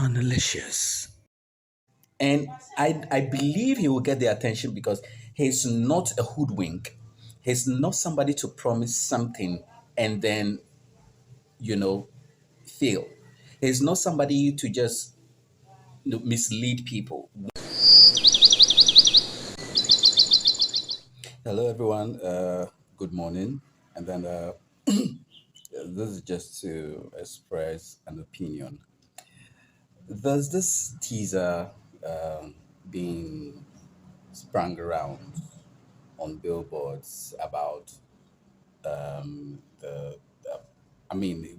Carnalicious. And I believe he will get their attention because he's not a hoodwink. He's not somebody to promise something and then, you know, fail. He's not somebody to just mislead people. Hello, everyone. Good morning. And then this is just to express an opinion. There's this teaser being sprung around on billboards about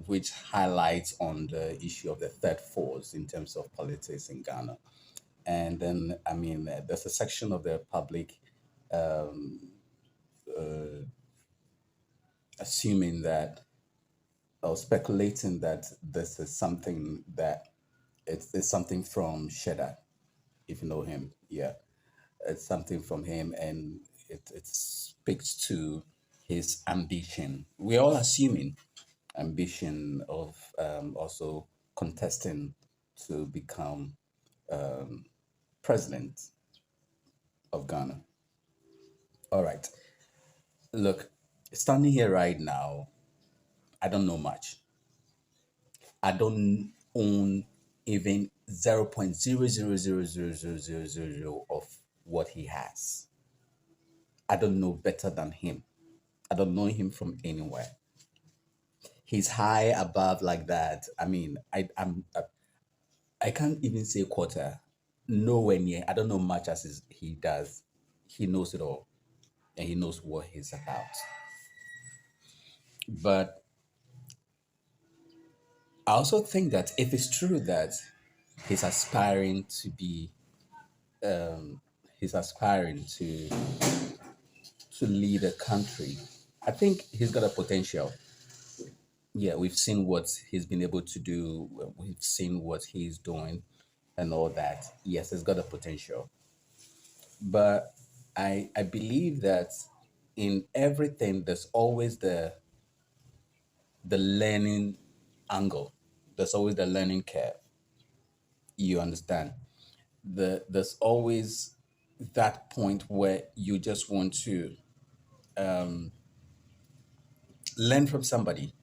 which highlights on the issue of the third force in terms of politics in Ghana. And then, there's a section of the public assuming that or speculating that this is something that it's something from Cheddar, if you know him. Yeah, it's something from him, and it speaks to his ambition. We're all assuming ambition of also contesting to become president of Ghana. All right. Look, standing here right now, I don't know much. I don't own even 0.0000000 of what he has. I don't know better than him. I don't know him from anywhere. He's high above like that. I can't even say quarter. Nowhere near. I don't know much as he does. He knows it all, and he knows what he's about. But I also think that if it's true that he's aspiring to be, he's aspiring to lead a country, I think he's got a potential. Yeah, we've seen what he's been able to do. We've seen what he's doing, and all that. Yes, he's got a potential. But I believe that in everything there's always the learning angle. There's always the learning curve. You understand? There's always that point where you just want to learn from somebody,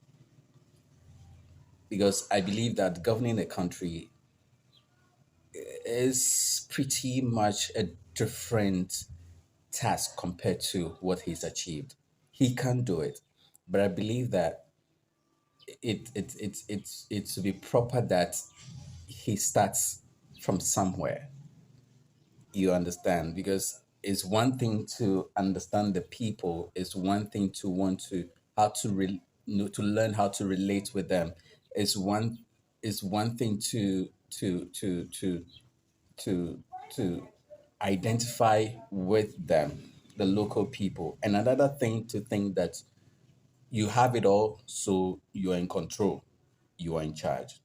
because I believe that governing a country is pretty much a different task compared to what he's achieved. He can do it, but I believe that it's to be proper that he starts from somewhere. You understand? Because it's one thing to understand the people. It's one thing to want to how to to learn how to relate with them. It's one thing to to identify with them, the local people. And another thing to think that you have it all, so you're in control, you are in charge.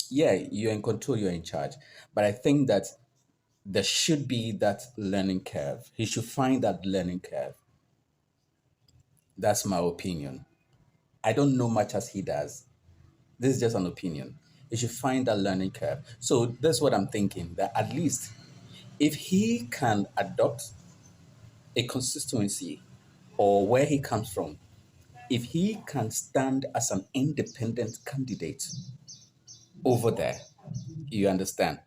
Yeah, you're in control, you're in charge. But I think that there should be that learning curve. He should find that learning curve. That's my opinion. I don't know much as he does. This is just an opinion. He should find that learning curve. So that's what I'm thinking, that at least if he can adopt a constituency or where he comes from, if he can stand as an independent candidate over there, you understand?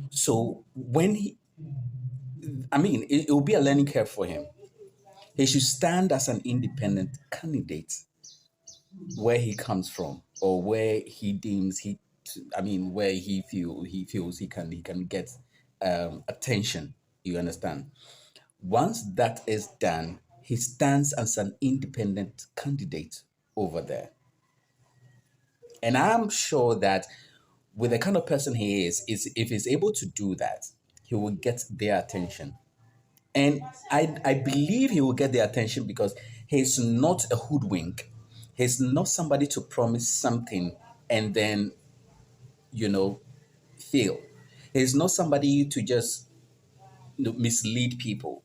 So when it will be a learning curve for him. He should stand as an independent candidate where he comes from or where he deems where he feels he can get attention. You understand? Once that is done, he stands as an independent candidate over there. And I'm sure that with the kind of person he is if he's able to do that, he will get their attention. And I believe he will get their attention because he's not a hoodwink. He's not somebody to promise something and then, you know, fail. He's not somebody to just mislead people.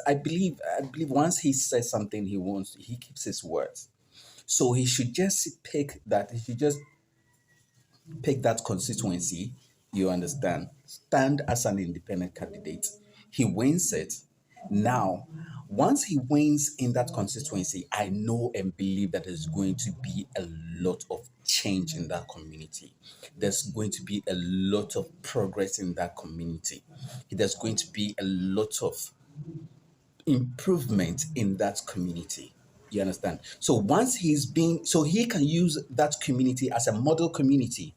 I believe once he says something he wants, he keeps his words. So he should just pick that constituency You understand? Stand as an independent candidate. He wins it. Now, once he wins in that constituency, I know and believe that there's going to be a lot of change in that community. There's going to be a lot of progress in that community. There's going to be a lot of improvement in that community. You understand? So once he's been, so he can use that community as a model community.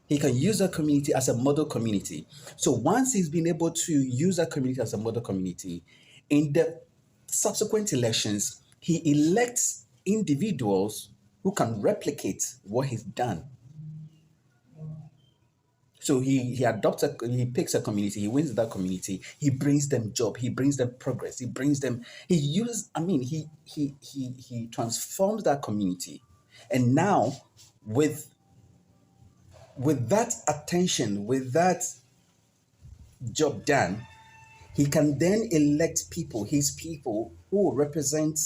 He can use that community as a model community. So once he's been able to use that community as a model community, in the subsequent elections, he elects individuals who can replicate what he's done. So he picks a community, he wins that community, he brings them job, he brings them progress, he uses, I mean, he transforms that community. And now with that attention, with that job done, he can then elect his people who represent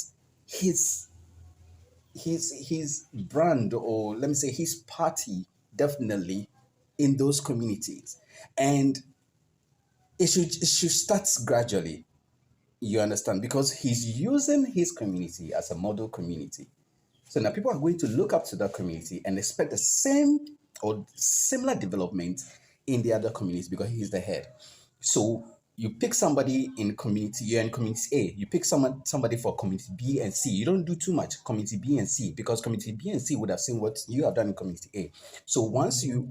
his his brand, or let me say his party, definitely in those communities. And it should start gradually. You understand? Because he's using his community as a model community. So now people are going to look up to that community and expect the same or similar development in the other communities because he's the head. So you pick somebody in community, you're in community A, you pick somebody for community B and C. You don't do too much community B and C because community B and C would have seen what you have done in community A. So once you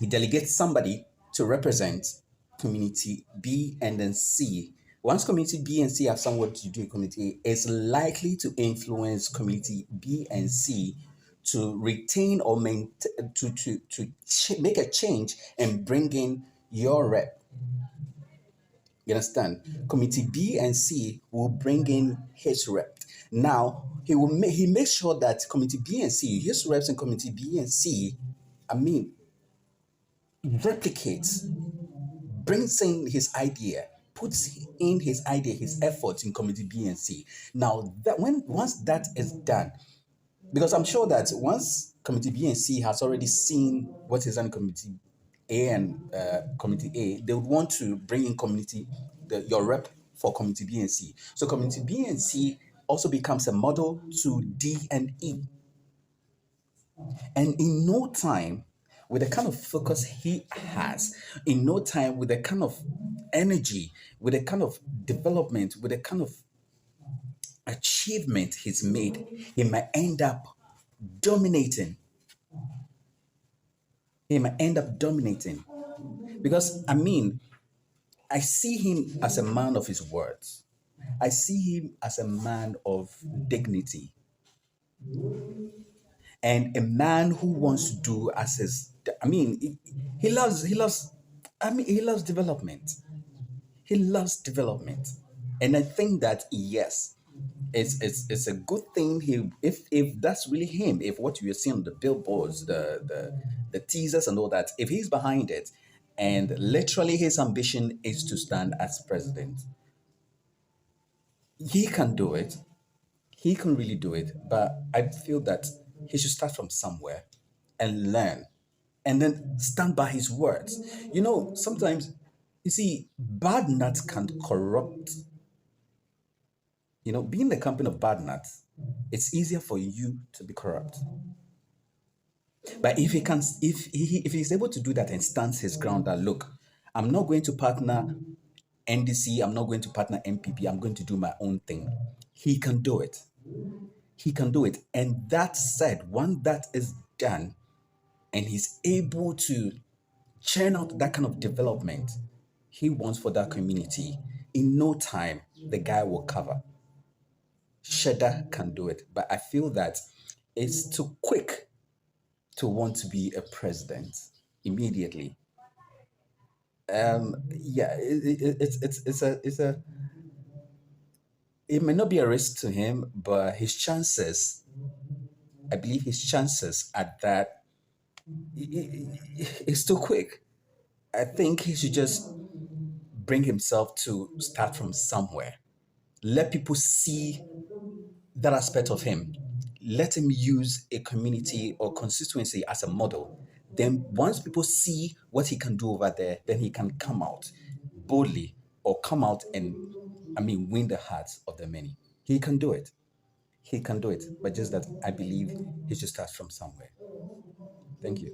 delegate somebody to represent community B and then C. Once community B and C have somewhat to do with community A, it's likely to influence community B and C to retain or maintain make a change and bring in your rep. You understand? Committee B and C will bring in his rep. Now he makes sure that committee B and C, his reps in committee B and C, I mean, replicates, brings in his idea, puts in his idea, his efforts in committee B and C. Now that once that is done, because I'm sure that once committee B and C has already seen what is on committee A and committee A, they would want to bring in your rep for committee B and C. So committee B and C also becomes a model to D and E. And in no time, with the kind of focus he has, in no time, with the kind of energy, with the kind of development, with the kind of achievement he's made, he might end up dominating. He might end up dominating. Because, I mean, I see him as a man of his words. I see him as a man of dignity and a man who wants to do as his. I mean, he loves development. He loves development, and I think that yes, it's a good thing. If that's really him, if what you are seeing on the billboards, the teasers and all that, if he's behind it, and literally his ambition is to stand as president, he can do it. He can really do it, but I feel that he should start from somewhere and learn and then stand by his words. Sometimes, you see, bad nuts can corrupt. Being the company of bad nuts, it's easier for you to be corrupt. But if he's able to do that and stands his ground that look, I'm not going to partner NDC, I'm not going to partner MPP, I'm going to do my own thing. He can do it. He can do it. And that said, when that is done and he's able to churn out that kind of development he wants for that community, in no time, the guy will cover. Cheddar can do it. But I feel that it's too quick to want to be a president immediately. Yeah, it may not be a risk to him, but his chances, I believe his chances at that is too quick. I think he should just bring himself to start from somewhere. Let people see that aspect of him. let him use a community or constituency as a model. Then once people see what he can do over there, then he can come out boldly or come out and, I mean, win the hearts of the many. He can do it. He can do it. But just that I believe he should start from somewhere. Thank you.